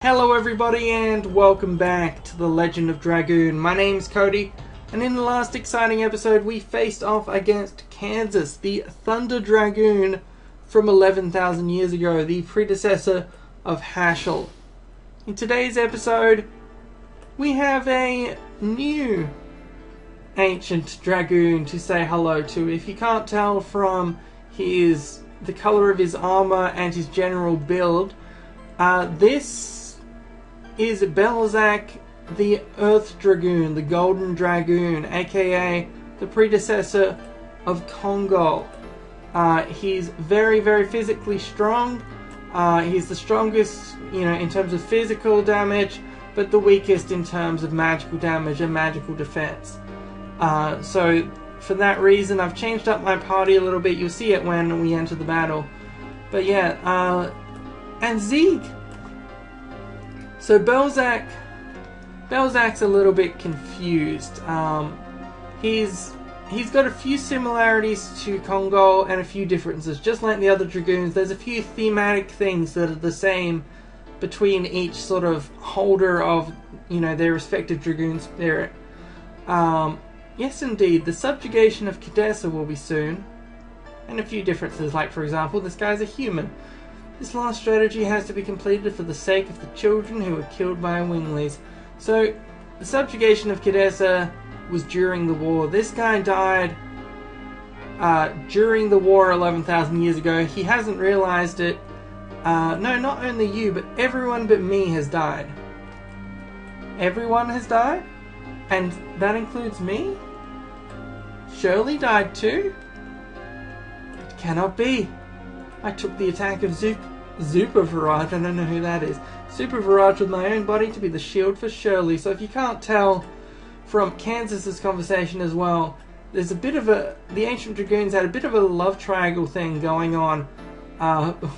Hello everybody and welcome back to The Legend of Dragoon. My name's Cody, and in the last exciting episode we faced off against Kansas, the Thunder Dragoon from 11,000 years ago, the predecessor of Hashel. In today's episode we have a new ancient Dragoon to say hello to. If you can't tell from the colour of his armour and his general build, this is Belzac, the Earth Dragoon, the Golden Dragoon, aka the predecessor of Kongol. He's very, very physically strong. He's the strongest, in terms of physical damage, but the weakest in terms of magical damage and magical defense. So for that reason, I've changed up my party a little bit. You'll see it when we enter the battle. But yeah, and Zeke. So Belzac's a little bit confused. He's got a few similarities to Kongol and a few differences. Just like the other Dragoons, there's a few thematic things that are the same between each sort of holder of, their respective Dragoon spirit. Yes indeed, the subjugation of Cadessa will be soon. And a few differences, like for example, this guy's a human. This last strategy has to be completed for the sake of the children who were killed by Winglies. So, the subjugation of Cadessa was during the war. This guy died during the war 11,000 years ago. He hasn't realized it. No, not only you, but everyone but me has died. Everyone has died? And that includes me? Shirley died too? It cannot be. I took the attack of Super Virage, I don't know who that is. Super Virage with my own body to be the shield for Shirley. So if you can't tell from Kansas's conversation as well, there's a bit of the Ancient Dragoons had a bit of a love triangle thing going on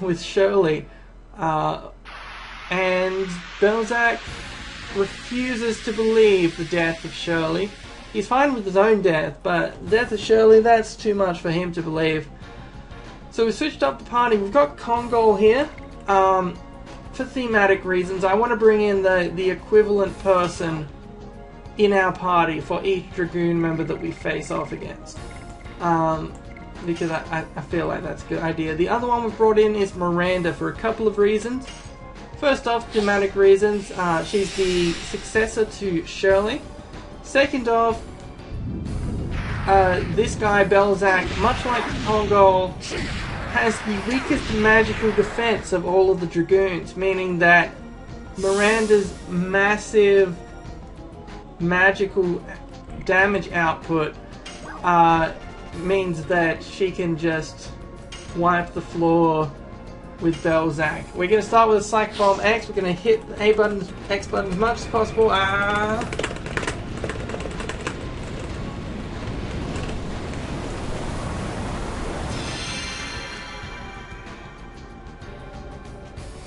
with Shirley. And Belzac refuses to believe the death of Shirley. He's fine with his own death, but the death of Shirley, that's too much for him to believe. So we switched up the party. We've got Kongol here. For thematic reasons, I want to bring in the equivalent person in our party for each Dragoon member that we face off against. Because I feel like that's a good idea. The other one we've brought in is Miranda for a couple of reasons. First off, thematic reasons. She's the successor to Shirley. Second off, this guy, Belzac, much like Kongol, has the weakest magical defense of all of the Dragoons, meaning that Miranda's massive magical damage output means that she can just wipe the floor with Belzac. We're going to start with a Psych Bomb X. We're going to hit the A button, X button as much as possible.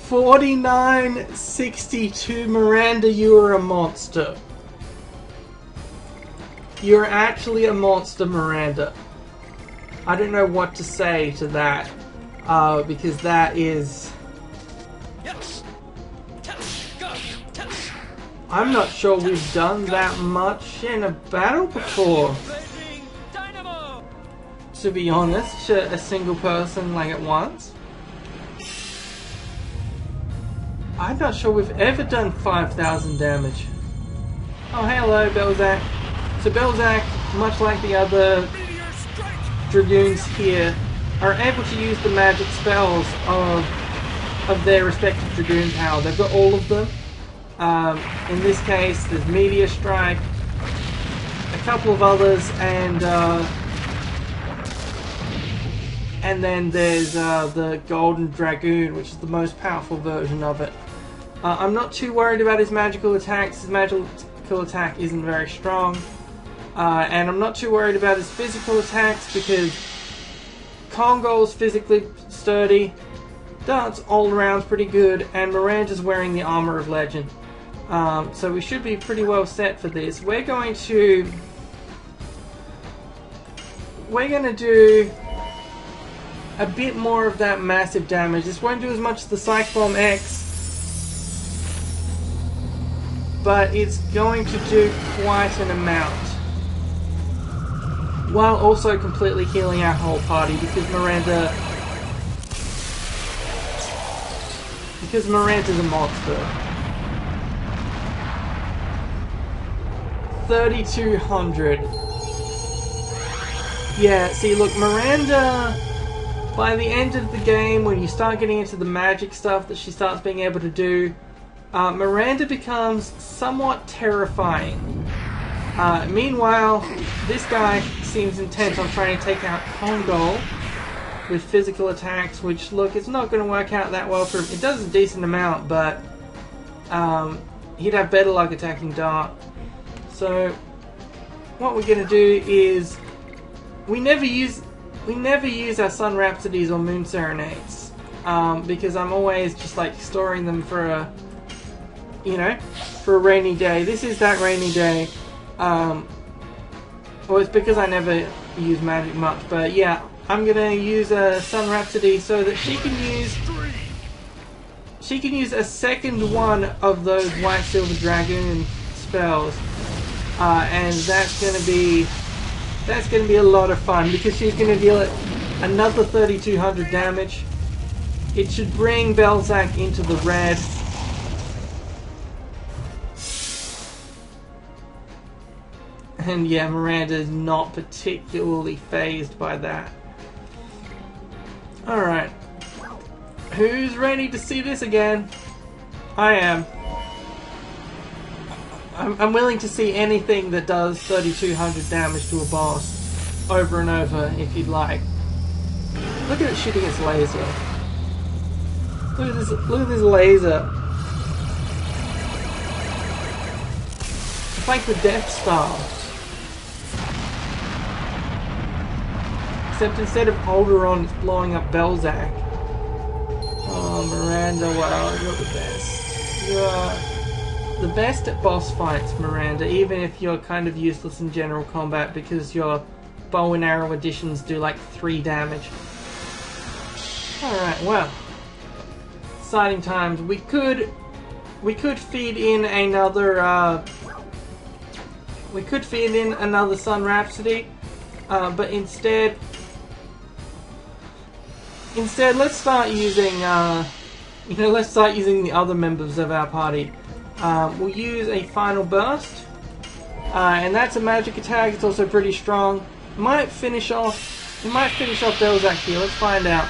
49-62, Miranda, you are a monster. You're actually a monster, Miranda. I don't know what to say to that, because that is... I'm not sure we've done that much in a battle before. To be honest, a single person like at once. I'm not sure we've ever done 5,000 damage. Oh, hello, Belzac. So Belzac, much like the other Dragoons here, are able to use the magic spells of their respective Dragoon power. They've got all of them. In this case, there's Meteor Strike, a couple of others, and then there's the Golden Dragoon, which is the most powerful version of it. I'm not too worried about his magical attacks. His magical attack isn't very strong. And I'm not too worried about his physical attacks because Kongol's physically sturdy, Dart's all around pretty good, and Miranda's wearing the armor of legend. So we should be pretty well set for this. We're going to do a bit more of that massive damage. This won't do as much as the Psych Bomb X, but it's going to do quite an amount. While also completely healing our whole party because Miranda's a monster. 3,200. Yeah, see, look, Miranda, by the end of the game, when you start getting into the magic stuff that she starts being able to do, Miranda becomes somewhat terrifying. Meanwhile, this guy seems intent on trying to take out Kongol with physical attacks, which, look, it's not going to work out that well for him. It does a decent amount, but he'd have better luck attacking Dark. So, what we're going to do is, we never use our Sun Rhapsodies or Moon Serenades, because I'm always just like storing them for a, for a rainy day. This is that rainy day. Well, it's because I never use magic much, but yeah, I'm gonna use a Sun Rhapsody so that she can use a second one of those White Silver Dragoon spells, and that's gonna be a lot of fun because she's gonna deal another 3,200 damage. It should bring Belzac into the red. And yeah, Miranda is not particularly phased by that. Alright. Who's ready to see this again? I am. I'm willing to see anything that does 3,200 damage to a boss over and over if you'd like. Look at it shooting its laser. Look at this laser. It's like the Death Star. Except instead of Alderon, it's blowing up Belzac. Oh, Miranda, wow, you're the best. You're the best at boss fights, Miranda, even if you're kind of useless in general combat because your bow and arrow additions do like 3 damage. Alright, well. Exciting times. We could feed in another Sun Rhapsody, but instead let's start using the other members of our party. We'll use a Final Burst, and that's a magic attack. It's also pretty strong. Might finish off Belzac here. Let's find out.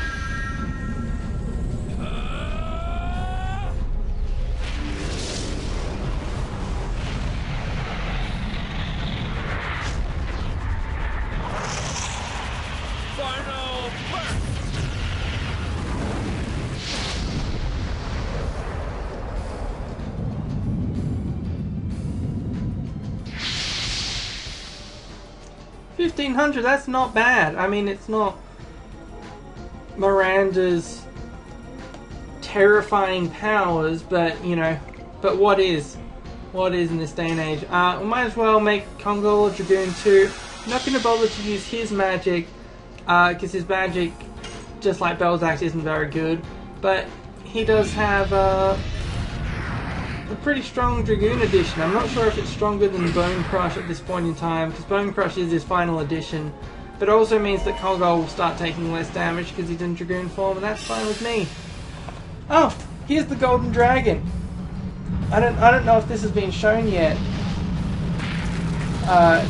$1,500, that's not bad. I mean, it's not Miranda's terrifying powers, but but what is in this day and age? We might as well make Kongol a Dragoon too. I'm not going to bother to use his magic, because his magic, just like Belzac, isn't very good, but he does have a pretty strong Dragoon edition. I'm not sure if it's stronger than Bone Crush at this point in time, because Bone Crush is his final edition, but it also means that Kongol will start taking less damage because he's in Dragoon form, and that's fine with me. Oh, here's the Golden Dragon. I don't know if this has been shown yet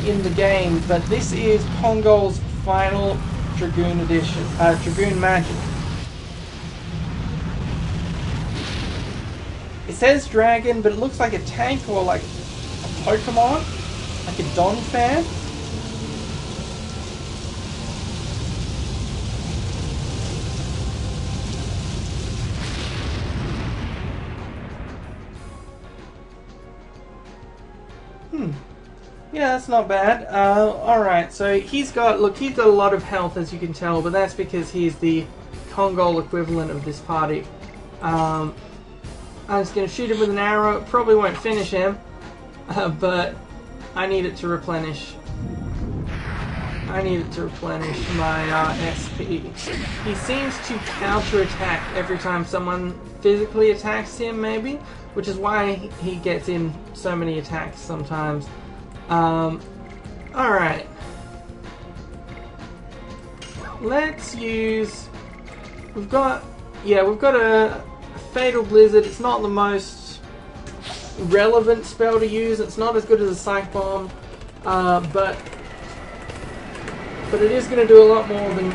in the game, but this is Kongol's final Dragoon edition, Dragoon magic. It says dragon, but it looks like a tank or like a Pokemon, like a Don fan. Yeah, that's not bad. Alright, so he's got a lot of health, as you can tell, but that's because he's the Kongol equivalent of this party. I'm just going to shoot him with an arrow. It probably won't finish him, but I need it to replenish. I needed to replenish my SP. He seems to counter-attack every time someone physically attacks him, maybe, which is why he gets in so many attacks sometimes. Alright. Let's use... We've got a Fatal Blizzard. It's not the most relevant spell to use. It's not as good as a Psych Bomb, but it is going to do a lot more than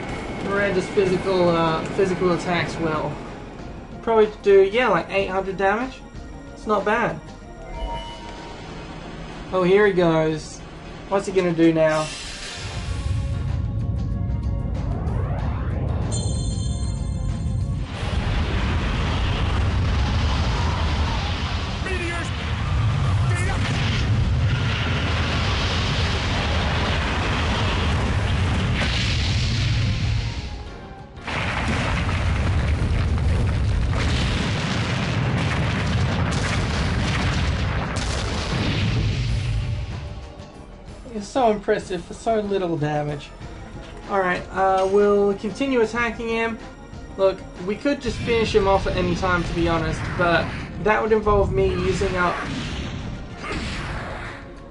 Miranda's physical attacks will. Probably do, yeah, like 800 damage. It's not bad. Oh, here he goes. What's he going to do now? It's so impressive for so little damage. Alright, we'll continue attacking him. Look, we could just finish him off at any time, to be honest, but that would involve me using up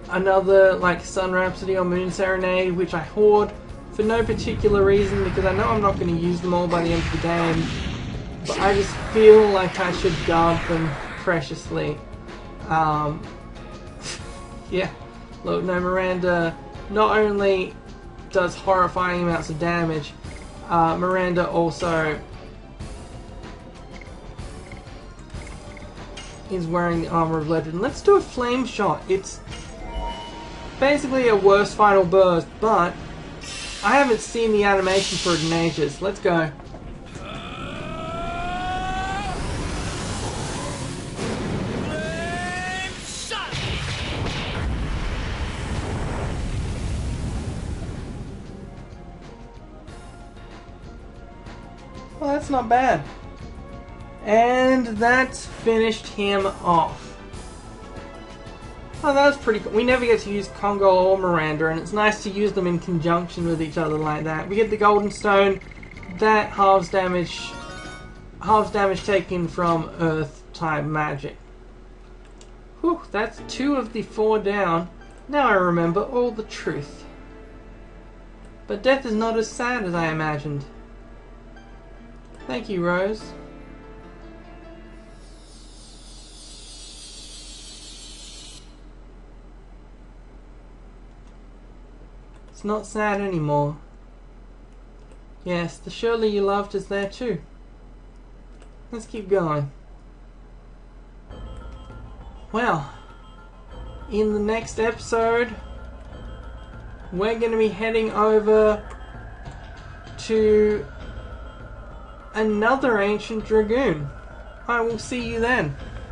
another, like, Sun Rhapsody or Moon Serenade, which I hoard for no particular reason, because I know I'm not going to use them all by the end of the game, but I just feel like I should guard them preciously. Yeah. Look, no, Miranda not only does horrifying amounts of damage, Miranda also is wearing the Armor of Legend. Let's do a Flame Shot. It's basically a worse Final Burst, but I haven't seen the animation for it in ages. Let's go. Well, that's not bad. And that's finished him off. Oh, that was pretty cool. We never get to use Kongol or Miranda, and it's nice to use them in conjunction with each other like that. We get the Golden Stone. That halves damage taken from Earth-type magic. Whew, that's 2 of the 4 down. Now I remember all the truth. But death is not as sad as I imagined. Thank you, Rose. It's not sad anymore. Yes, the Shirley you loved is there too. Let's keep going. Well, in the next episode, we're going to be heading over to another ancient Dragoon. I will see you then.